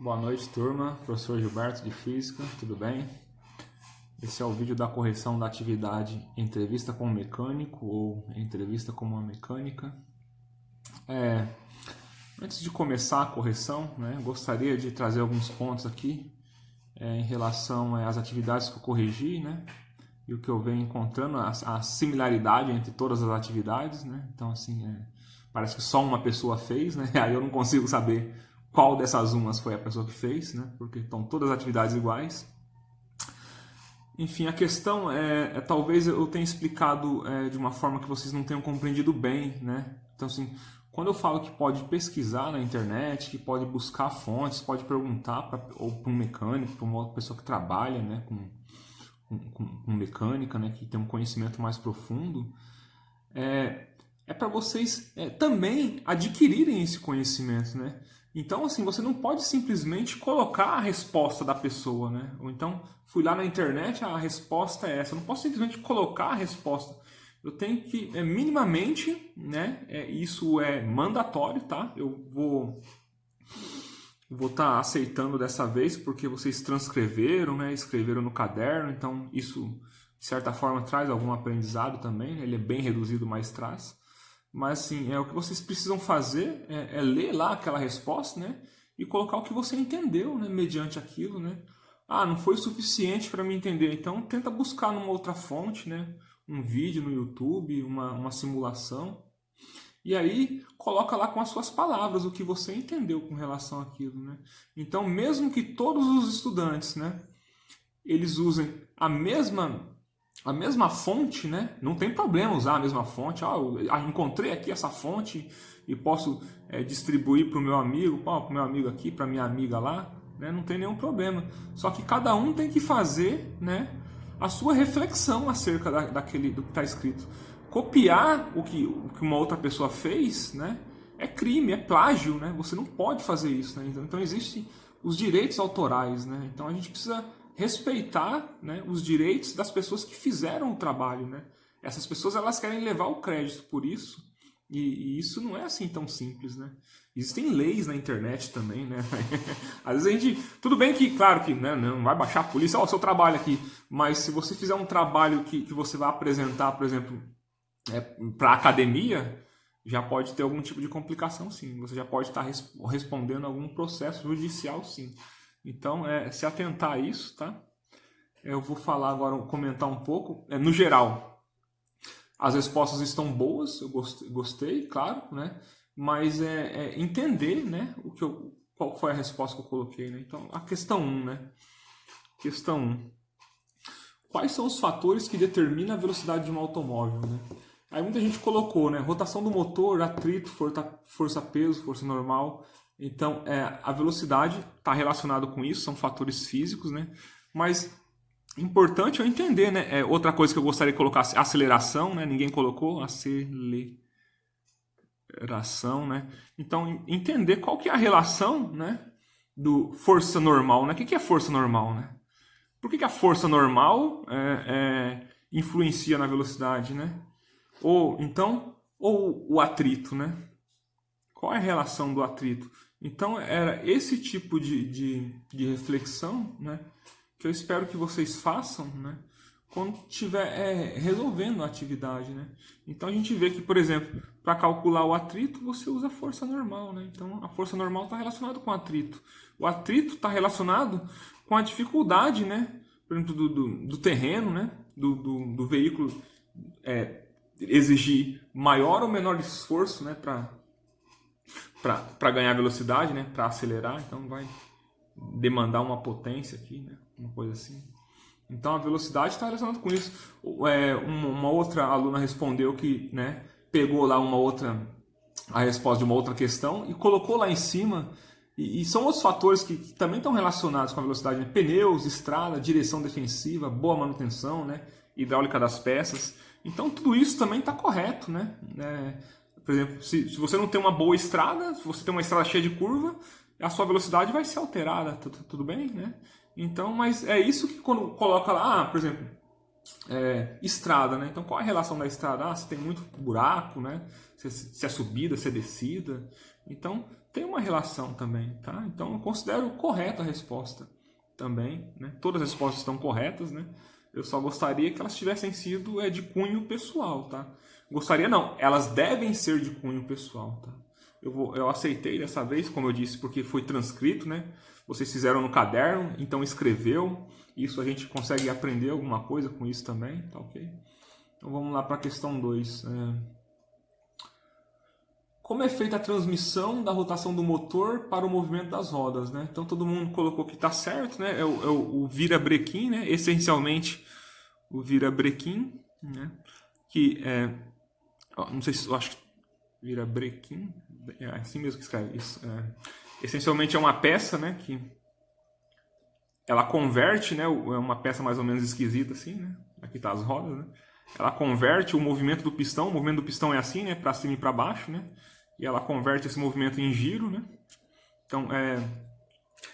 Boa noite, turma. Professor Gilberto de Física, tudo bem? Esse é o vídeo da correção da atividade entrevista com o mecânico ou entrevista com uma mecânica. Antes de começar a correção, gostaria de trazer alguns pontos aqui em relação às atividades que eu corrigi, e o que eu venho encontrando, a similaridade entre todas as atividades, Então, assim, parece que só uma pessoa fez, Aí eu não consigo saber qual dessas umas foi a pessoa que fez, Porque estão todas as atividades iguais. Enfim, a questão talvez eu tenha explicado de uma forma que vocês não tenham compreendido bem, Então, assim, quando eu falo que pode pesquisar na internet, que pode buscar fontes, pode perguntar para um mecânico, para uma outra pessoa que trabalha, com mecânica, que tem um conhecimento mais profundo, é para vocês também adquirirem esse conhecimento, Então, assim, você não pode simplesmente colocar a resposta da pessoa, Ou então, fui lá na internet, a resposta é essa. Eu não posso simplesmente colocar a resposta. Eu tenho que, minimamente, isso é mandatório, tá? Eu vou estar aceitando dessa vez, porque vocês transcreveram, escreveram no caderno, então isso, de certa forma, traz algum aprendizado também, Ele é bem reduzido, mas traz. Mas, assim, o que vocês precisam fazer é ler lá aquela resposta, e colocar o que você entendeu, mediante aquilo, Ah, não foi suficiente para me entender, então tenta buscar numa outra fonte, um vídeo no YouTube, uma simulação, e aí coloca lá com as suas palavras o que você entendeu com relação àquilo, Então, mesmo que todos os estudantes, eles usem a mesma fonte, não tem problema usar a mesma fonte. Eu encontrei aqui essa fonte e posso distribuir para o meu amigo, para o meu amigo aqui, para minha amiga lá, não tem nenhum problema. Só que cada um tem que fazer, a sua reflexão acerca do que está escrito. Copiar o que uma outra pessoa fez, é crime, é plágio, Você não pode fazer isso, Então existem os direitos autorais, Então a gente precisa respeitar, os direitos das pessoas que fizeram o trabalho, Essas pessoas, elas querem levar o crédito por isso, e isso não é assim tão simples, Existem leis na internet também, Às vezes a gente... Tudo bem que, claro que não vai baixar a polícia, o seu trabalho aqui, mas se você fizer um trabalho que você vai apresentar, por exemplo, para a academia, já pode ter algum tipo de complicação, sim. Você já pode estar respondendo a algum processo judicial, sim. Então, se atentar a isso, tá? Eu vou falar agora, comentar um pouco. No geral, as respostas estão boas, eu gostei, claro, Mas entender, qual foi a resposta que eu coloquei, Então, a questão 1, Questão 1. Quais são os fatores que determinam a velocidade de um automóvel, Aí muita gente colocou, rotação do motor, atrito, força-peso, força normal. Então, a velocidade está relacionada com isso, são fatores físicos, Mas importante eu entender, outra coisa que eu gostaria de colocar, aceleração, Ninguém colocou, aceleração, Então, entender qual que é a relação, do força normal, O que é força normal, Por que a força normal influencia na velocidade, Ou o atrito, Qual é a relação do atrito? Então, era esse tipo de reflexão, que eu espero que vocês façam, quando estiver resolvendo a atividade, Então, a gente vê que, por exemplo, para calcular o atrito, você usa a força normal, Então, a força normal está relacionada com o atrito. O atrito está relacionado com a dificuldade, por exemplo, do terreno, do veículo exigir maior ou menor esforço, para ganhar velocidade, para acelerar. Então vai demandar uma potência aqui, uma coisa assim. Então a velocidade está relacionada com isso. Uma outra aluna respondeu que, pegou lá a resposta de uma outra questão e colocou lá em cima. E são outros fatores que também estão relacionados com a velocidade, Pneus, estrada, direção defensiva, boa manutenção, hidráulica das peças. Então tudo isso também está correto, Por exemplo, se você não tem uma boa estrada, se você tem uma estrada cheia de curva, a sua velocidade vai ser alterada, tudo bem, Então, mas é isso que quando coloca lá, por exemplo, estrada, Então qual é a relação da estrada? Se tem muito buraco, se é subida, se é descida. Então tem uma relação também, tá? Então eu considero correta a resposta também, né? Todas as respostas estão corretas, né? Eu só gostaria que elas tivessem sido de cunho pessoal, tá? Gostaria não, elas devem ser de cunho pessoal, tá? Eu aceitei dessa vez, como eu disse, porque foi transcrito, né? Vocês fizeram no caderno, então escreveu. Isso a gente consegue aprender alguma coisa com isso também, tá ok? Então vamos lá para a questão 2. Como é feita a transmissão da rotação do motor para o movimento das rodas, né? Então todo mundo colocou que está certo, né? É o virabrequim, né? Essencialmente o virabrequim, né? Que é, não sei se eu acho que virabrequim, é assim mesmo que escreve isso. Essencialmente é uma peça, né? Que ela converte, né? É uma peça mais ou menos esquisita assim, né? Aqui tá as rodas, né? Ela converte o movimento do pistão. O movimento do pistão é assim, né? Para cima e para baixo, né? E ela converte esse movimento em giro, né? Então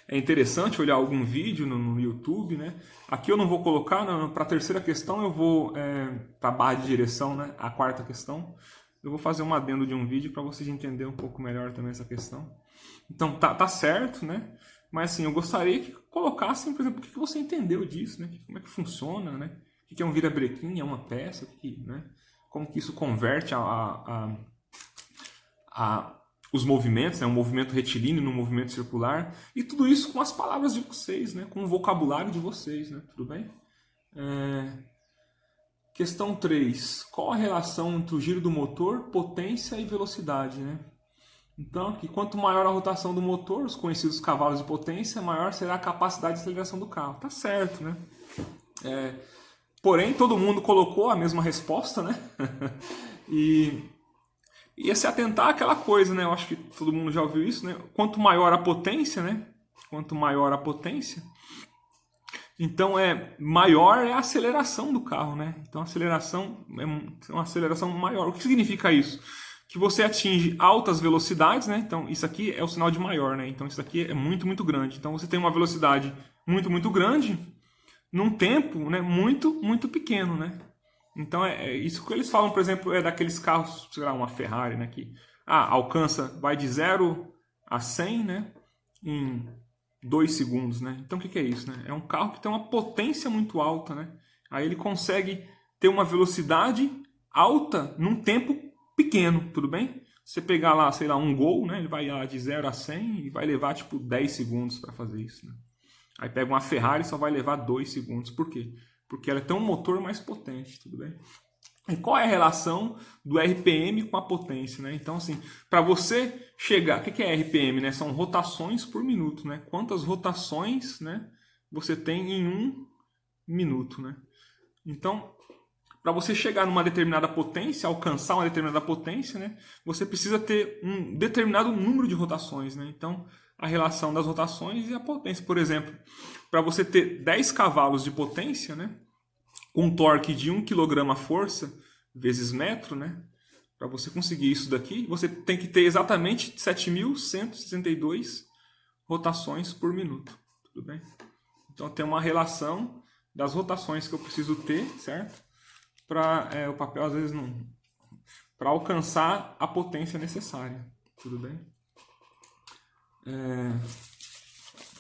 é interessante olhar algum vídeo no YouTube, né? Aqui eu não vou colocar, para a terceira questão eu vou para a barra de direção, né? A quarta questão. Eu vou fazer um adendo de um vídeo para vocês entenderem um pouco melhor também essa questão. Então tá certo, né? Mas assim, eu gostaria que colocassem, por exemplo, o que você entendeu disso, né? Como é que funciona, né? O que é um virabrequim? É uma peça? Né? Como que isso converte os movimentos, né? Um movimento retilíneo no movimento circular, e tudo isso com as palavras de vocês, né? Com o vocabulário de vocês, né? Tudo bem? Questão 3. Qual a relação entre o giro do motor, potência e velocidade, né? Então, aqui, quanto maior a rotação do motor, os conhecidos cavalos de potência, maior será a capacidade de aceleração do carro. Tá certo, né? Porém, todo mundo colocou a mesma resposta, né? E se atentar àquela coisa, né? Eu acho que todo mundo já ouviu isso, né? Quanto maior a potência, né? Quanto maior a potência, então maior é a aceleração do carro, né? Então a aceleração é uma aceleração maior. O que significa isso? Que você atinge altas velocidades, né? Então isso aqui é o sinal de maior, né? Então isso aqui é muito, muito grande. Então você tem uma velocidade muito, muito grande num tempo, né, muito, muito pequeno, né? Então isso que eles falam, por exemplo, daqueles carros, sei lá, uma Ferrari, né, que vai de 0 a 100, né, em 2 segundos, né? Então o que é isso, né? É um carro que tem uma potência muito alta, né? Aí ele consegue ter uma velocidade alta num tempo pequeno, tudo bem? Se você pegar lá, sei lá, um Gol, né, ele vai lá de 0 a 100 e vai levar tipo 10 segundos para fazer isso, né? Aí pega uma Ferrari e só vai levar 2 segundos. Por quê? Porque ela tem um motor mais potente, tudo bem? E qual é a relação do RPM com a potência, né? Então, assim, para você chegar... O que é RPM, né? São rotações por minuto, né? Quantas rotações, né, você tem em 1 minuto, né? Então, para você chegar numa determinada potência, alcançar uma determinada potência, né, você precisa ter um determinado número de rotações, né? Então, a relação das rotações e a potência. Por exemplo, para você ter 10 cavalos de potência, né, com torque de 1 kg a força vezes metro, né, para você conseguir isso daqui, você tem que ter exatamente 7.162 rotações por minuto. Tudo bem? Então tem uma relação das rotações que eu preciso ter, certo? Para o papel, às vezes, não... para alcançar a potência necessária. Tudo bem?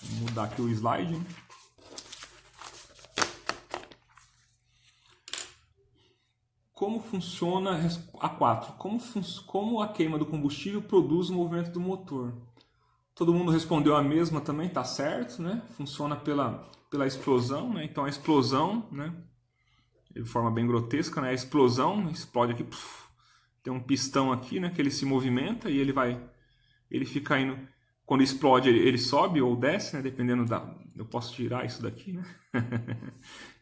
Vou mudar aqui o slide, né? Como funciona a 4? Como a queima do combustível produz o movimento do motor? Todo mundo respondeu a mesma também, tá certo, né? Funciona pela explosão, né? Então a explosão, né, de forma bem grotesca, né? A explosão explode aqui, tem um pistão aqui, né, que ele se movimenta e ele fica indo. Quando explode, ele sobe ou desce, né, dependendo eu posso tirar isso daqui, né?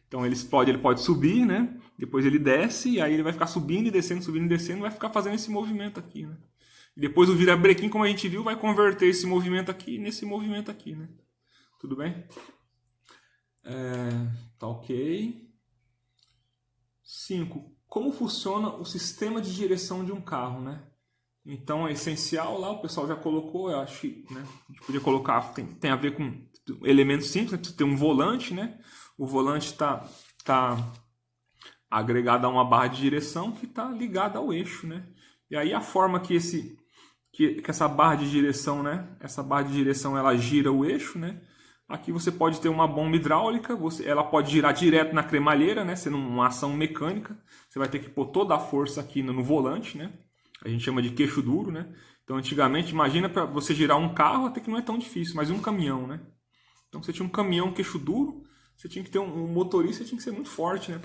Então ele explode, ele pode subir, né? Depois ele desce e aí ele vai ficar subindo e descendo, vai ficar fazendo esse movimento aqui, né? E depois o virabrequim, como a gente viu, vai converter esse movimento aqui nesse movimento aqui, né? Tudo bem? Tá ok. 5. Como funciona o sistema de direção de um carro, né? Então é essencial lá, o pessoal já colocou, eu acho que, né, a gente podia colocar, tem a ver com elementos simples, né? Tem um volante, né? O volante está agregado a uma barra de direção que está ligada ao eixo, né? E aí a forma que que essa barra de direção, né? Essa barra de direção ela gira o eixo, né? Aqui você pode ter uma bomba hidráulica, ela pode girar direto na cremalheira, né? Sendo uma ação mecânica. Você vai ter que pôr toda a força aqui no volante, né? A gente chama de queixo duro, né? Então, antigamente, imagina para você girar um carro, até que não é tão difícil, mas um caminhão, né? Então, você tinha um caminhão queixo duro, você tinha que ter um motorista, tinha que ser muito forte, né?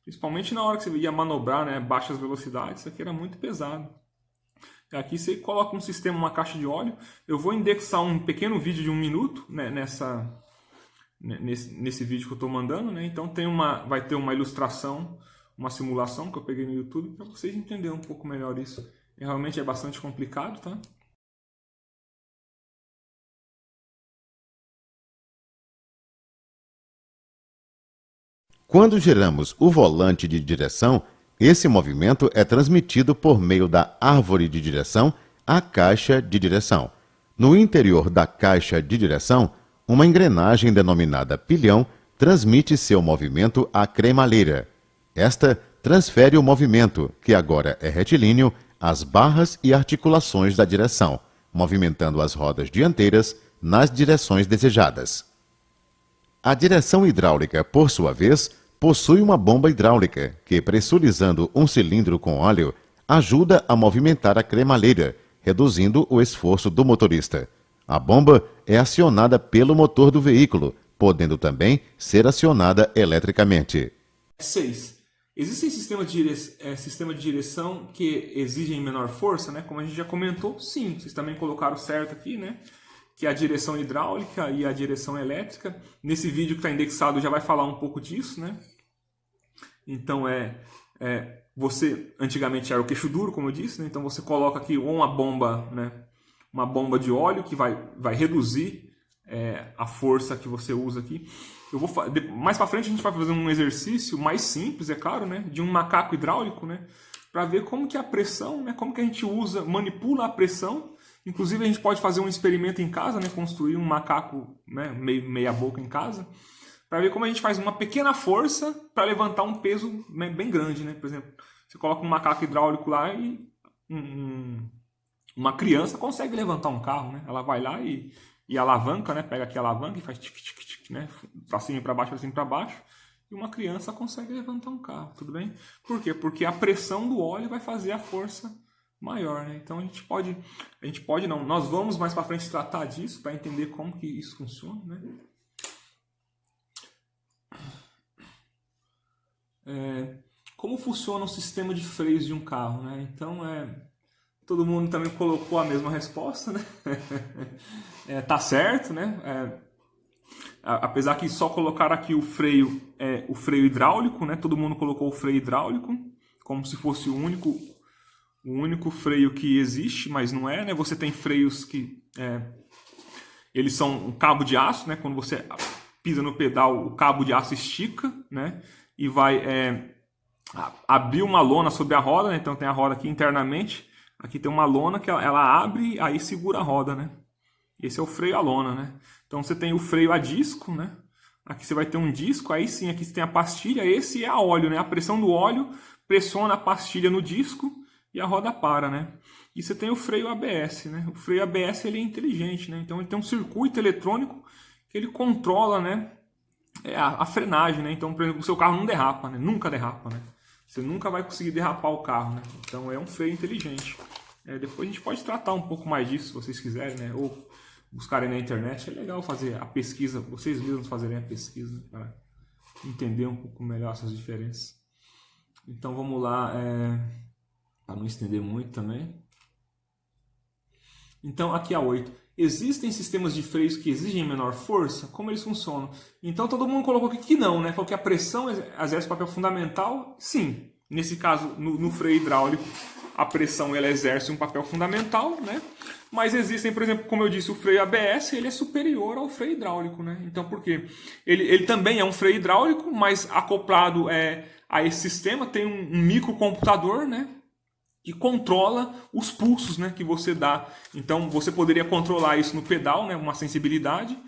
Principalmente na hora que você ia manobrar, né? Baixas velocidades, isso aqui era muito pesado. Aqui você coloca um sistema, uma caixa de óleo. Eu vou indexar um pequeno vídeo de 1 minuto, né, nesse vídeo que eu estou mandando, né? Então vai ter uma ilustração, uma simulação que eu peguei no YouTube para vocês entenderem um pouco melhor isso. Realmente é bastante complicado, tá? Quando giramos o volante de direção, esse movimento é transmitido por meio da árvore de direção à caixa de direção. No interior da caixa de direção, uma engrenagem denominada pilhão transmite seu movimento à cremalheira. Esta transfere o movimento, que agora é retilíneo, às barras e articulações da direção, movimentando as rodas dianteiras nas direções desejadas. A direção hidráulica, por sua vez, possui uma bomba hidráulica que, pressurizando um cilindro com óleo, ajuda a movimentar a cremalheira, reduzindo o esforço do motorista. A bomba é acionada pelo motor do veículo, podendo também ser acionada eletricamente. 6. Existem sistemas de direção que exigem menor força, né? Como a gente já comentou, sim, vocês também colocaram certo aqui, né? Que é a direção hidráulica e a direção elétrica. Nesse vídeo que está indexado já vai falar um pouco disso, né? Então você antigamente era o queixo duro, como eu disse, né? Então você coloca aqui uma bomba, né? Uma bomba de óleo que vai reduzir a força que você usa aqui. Mais para frente a gente vai fazer um exercício mais simples, é claro, né? De um macaco hidráulico, né? Para ver como que a pressão, né? Como que a gente manipula a pressão. Inclusive a gente pode fazer um experimento em casa, né? Construir um macaco, né? meia boca em casa, para ver como a gente faz uma pequena força para levantar um peso, né? Bem grande, né? Por exemplo, você coloca um macaco hidráulico lá e uma criança consegue levantar um carro, né? Ela vai lá e alavanca, né? Pega aqui a alavanca e faz tic-tic-tic, né? Para cima e para baixo, para cima e para baixo. E uma criança consegue levantar um carro, tudo bem? Por quê? Porque a pressão do óleo vai fazer a força maior, né? Então a gente pode não, nós vamos mais para frente tratar disso para entender como que isso funciona, né? Como funciona o sistema de freios de um carro, né? Então todo mundo também colocou a mesma resposta, né? Tá certo, né? Apesar que só colocaram aqui o freio hidráulico, né? Todo mundo colocou o freio hidráulico como se fosse o único freio que existe, mas não é, né? Você tem freios que eles são um cabo de aço, né? Quando você pisa no pedal, o cabo de aço estica, né? E vai abrir uma lona sobre a roda, né? Então tem a roda aqui internamente, aqui tem uma lona que ela abre e aí segura a roda, né? Esse é o freio a lona, né? Então você tem o freio a disco, né? Aqui você vai ter um disco, aí sim, aqui você tem a pastilha, esse é a óleo, né? A pressão do óleo pressiona a pastilha no disco e a roda para, né? E você tem o freio ABS, né? O freio ABS ele é inteligente, né? Então ele tem um circuito eletrônico que ele controla, né? A frenagem, né? Então, por exemplo, o seu carro não derrapa, né? Nunca derrapa, né? Você nunca vai conseguir derrapar o carro, né? Então é um freio inteligente. Depois a gente pode tratar um pouco mais disso, se vocês quiserem, né? Ou buscarem na internet. É legal fazer a pesquisa, vocês mesmos fazerem a pesquisa, né? Para entender um pouco melhor essas diferenças. Então vamos lá, para não estender muito também. Então aqui a 8. Existem sistemas de freios que exigem menor força? Como eles funcionam? Então todo mundo colocou aqui que não, né? Falou que a pressão exerce papel fundamental. Sim, nesse caso, no freio hidráulico, a pressão ela exerce um papel fundamental, né? Mas existem, por exemplo, como eu disse, o freio ABS ele é superior ao freio hidráulico, né? Então por quê? Ele também é um freio hidráulico, mas acoplado a esse sistema tem um microcomputador, né? Que controla os pulsos, né, que você dá. Então você poderia controlar isso no pedal, né, uma sensibilidade.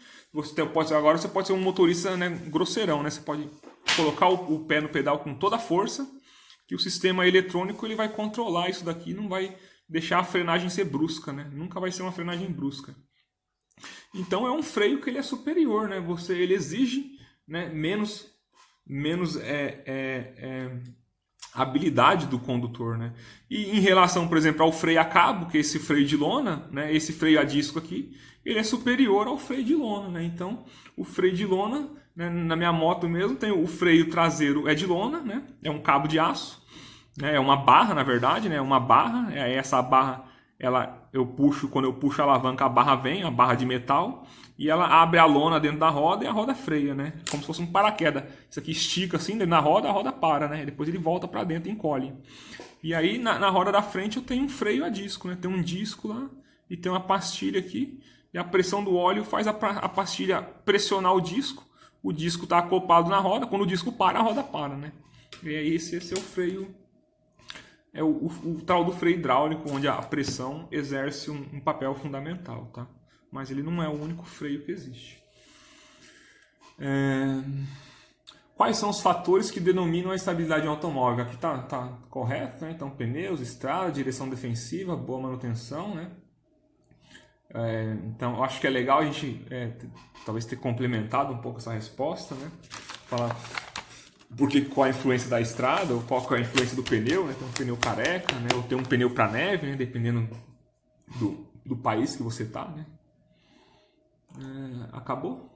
Agora você pode ser um motorista, né, grosseirão, né? Você pode colocar o pé no pedal com toda a força, que o sistema eletrônico ele vai controlar isso daqui, não vai deixar a frenagem ser brusca, né? Nunca vai ser uma frenagem brusca. Então é um freio que ele é superior, né? Ele exige, né, menos habilidade do condutor, né? E em relação, por exemplo, ao freio a cabo, que é esse freio de lona, né? Esse freio a disco aqui, ele é superior ao freio de lona, né? Então, o freio de lona, né, na minha moto mesmo, tem o freio traseiro é de lona, né? É um cabo de aço, né? É uma barra, na verdade, né? Uma barra, essa barra, quando eu puxo a alavanca, a barra vem, a barra de metal, e ela abre a lona dentro da roda e a roda freia, né? Como se fosse um paraquedas. Isso aqui estica assim dentro da roda, a roda para, né? Depois ele volta para dentro e encolhe. E aí na roda da frente eu tenho um freio a disco, né? Tem um disco lá e tem uma pastilha aqui. E a pressão do óleo faz a pastilha pressionar o disco está acoplado na roda. Quando o disco para, a roda para, né? E aí esse é o freio. É o tal do freio hidráulico, onde a pressão exerce um papel fundamental, tá? Mas ele não é o único freio que existe. Quais são os fatores que denominam a estabilidade de um automóvel? Aqui tá correto, né? Então, pneus, estrada, direção defensiva, boa manutenção, né? Então, eu acho que é legal a gente talvez ter complementado um pouco essa resposta, né? Falar qual a influência da estrada, ou qual é a influência do pneu, né? Tem um pneu careca, né? Ou tem um pneu para neve, né? Dependendo do país que você tá, né? Acabou?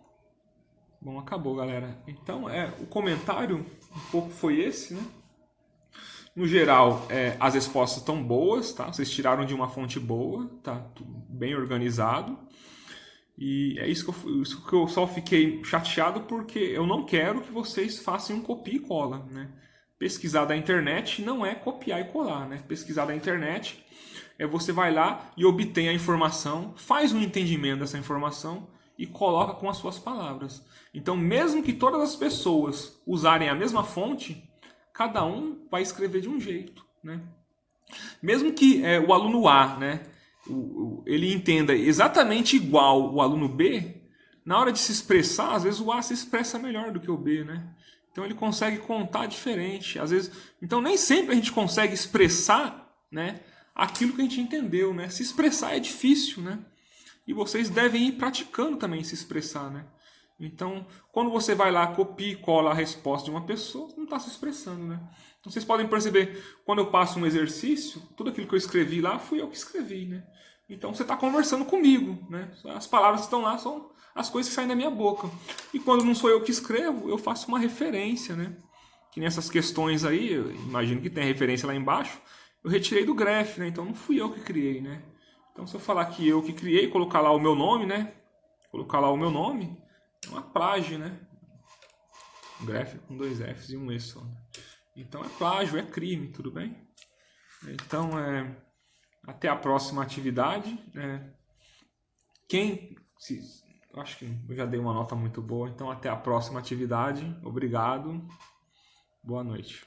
Bom, acabou, galera. Então, o comentário um pouco foi esse, né? No geral, as respostas estão boas, tá? Vocês tiraram de uma fonte boa, tá? Tudo bem organizado. E é isso que eu só fiquei chateado, porque eu não quero que vocês façam um copia e cola, né? Pesquisar da internet não é copiar e colar, né? Pesquisar da internet você vai lá e obtém a informação, faz um entendimento dessa informação e coloca com as suas palavras. Então, mesmo que todas as pessoas usarem a mesma fonte, cada um vai escrever de um jeito, né? Mesmo que o aluno A, né, ele entenda exatamente igual o aluno B, na hora de se expressar, às vezes o A se expressa melhor do que o B, né? Então ele consegue contar diferente, às vezes. Então nem sempre a gente consegue expressar, né, aquilo que a gente entendeu, né? Se expressar é difícil, né? E vocês devem ir praticando também se expressar, né? Então, quando você vai lá, copia e cola a resposta de uma pessoa, não está se expressando, né? Então, vocês podem perceber, quando eu passo um exercício, tudo aquilo que eu escrevi lá, fui eu que escrevi, né? Então, você está conversando comigo, né? As palavras que estão lá são as coisas que saem da minha boca. E quando não sou eu que escrevo, eu faço uma referência, né? Que nessas questões aí, eu imagino que tem referência lá embaixo, eu retirei do graph, né? Então, não fui eu que criei, né? Então, se eu falar que eu que criei, colocar lá o meu nome, né? Colocar lá o meu nome, é uma plágio, né? Graph com 2 Fs e um E só. Então é plágio, é crime, tudo bem? Então, até a próxima atividade. Eu acho que eu já dei uma nota muito boa. Então, até a próxima atividade. Obrigado. Boa noite.